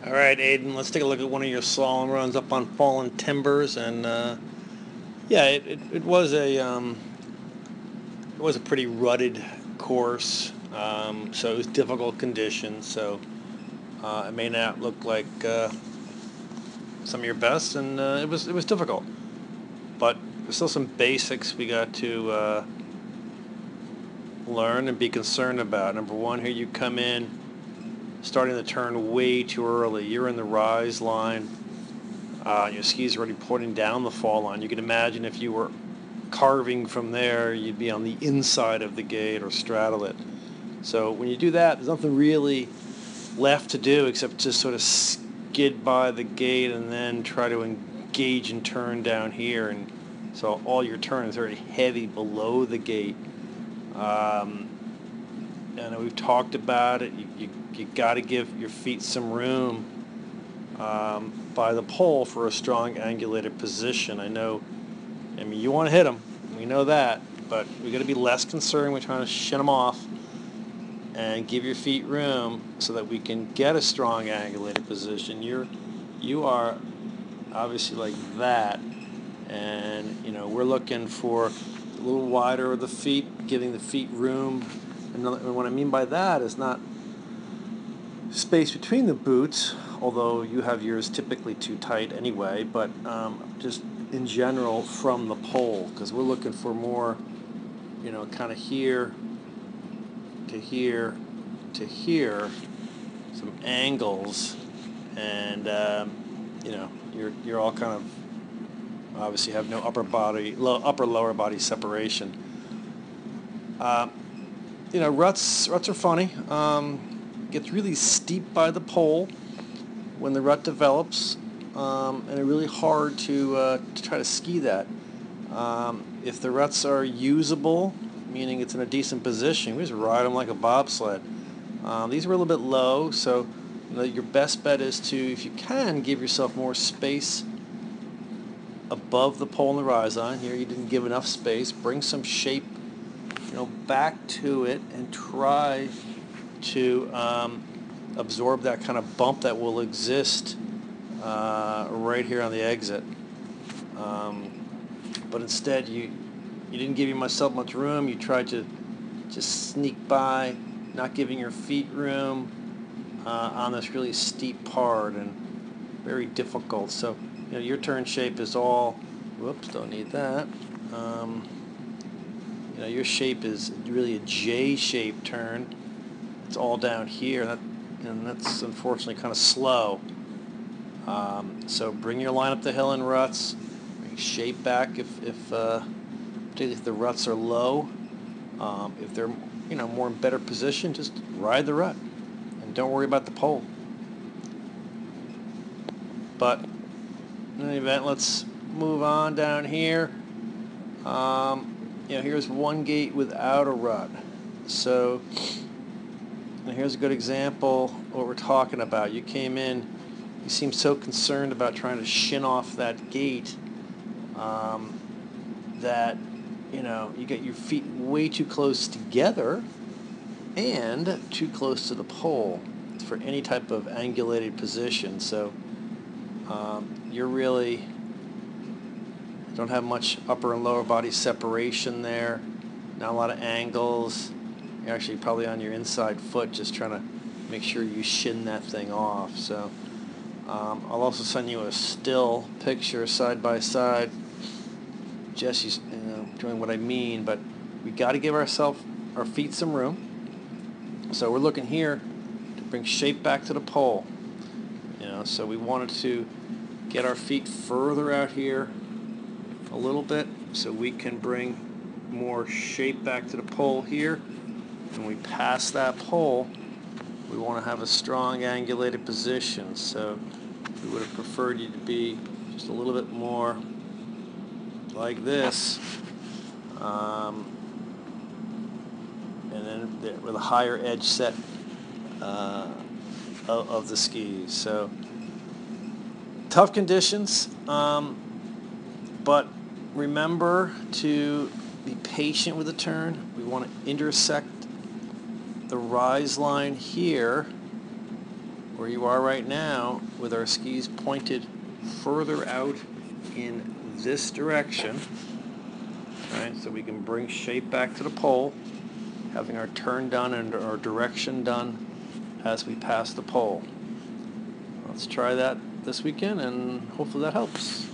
All right, Aidan, let's take a look at one of your slalom runs up on fallen timbers. And yeah, it was a pretty rutted course, so it was difficult conditions. So it may not look like some of your best, and it was difficult. But there's still some basics we got to learn and be concerned about. Number one, here you come in starting the turn way too early. You're in the rise line. Your skis are already pointing down the fall line. You can imagine if you were carving from there, you'd be on the inside of the gate or straddle it. So when you do that, there's nothing really left to do except just sort of skid by the gate and then try to engage and turn down here. And so all your turn is very heavy below the gate. I know we've talked about it. You got to give your feet some room by the pole for a strong angulated position. I mean, you want to hit them. We know that. But we got to be less concerned with trying to shin them off and give your feet room so that we can get a strong angulated position. You are obviously like that. And, we're looking for a little wider of the feet, giving the feet room. And what I mean by that is not space between the boots, although you have yours typically too tight anyway, but just in general from the pole, because we're looking for more, kind of here to here to here, some angles, and you're all kind of obviously have no upper lower body separation. Ruts are funny. Gets really steep by the pole when the rut develops, and it's really hard to try to ski that. If the ruts are usable, meaning it's in a decent position, we just ride them like a bobsled. These were a little bit low, so your best bet is to, if you can, give yourself more space above the pole and the rise line. Here you didn't give enough space. Bring some shape back to it and try to absorb that kind of bump that will exist right here on the exit. But instead, you didn't give yourself much room. You tried to just sneak by, not giving your feet room on this really steep part, and very difficult. So, your turn shape is all, whoops, don't need that. Your shape is really a J-shaped turn. It's all down here, and that's unfortunately kind of slow. So bring your line up the hill in ruts. Bring shape back particularly if the ruts are low. If they're more in better position, just ride the rut and don't worry about the pole. But in any event, let's move on down here. Here's one gate without a rut. So here's a good example of what we're talking about. You came in, you seem so concerned about trying to shin off that gate that you get your feet way too close together and too close to the pole for any type of angulated position. So you're really don't have much upper and lower body separation there. Not a lot of angles. You're actually probably on your inside foot, just trying to make sure you shin that thing off. So I'll also send you a still picture side by side. Jesse's doing what I mean, but we got to give our feet some room. So we're looking here to bring shape back to the pole. So we wanted to get our feet further out here a little bit so we can bring more shape back to the pole here. When we pass that pole, we want to have a strong angulated position. So we would have preferred you to be just a little bit more like this, and then with a higher edge set of the skis. So tough conditions, but remember to be patient with the turn. We want to intersect the rise line here where you are right now with our skis pointed further out in this direction. Right, so we can bring shape back to the pole, having our turn done and our direction done as we pass the pole. Let's try that this weekend, and hopefully that helps.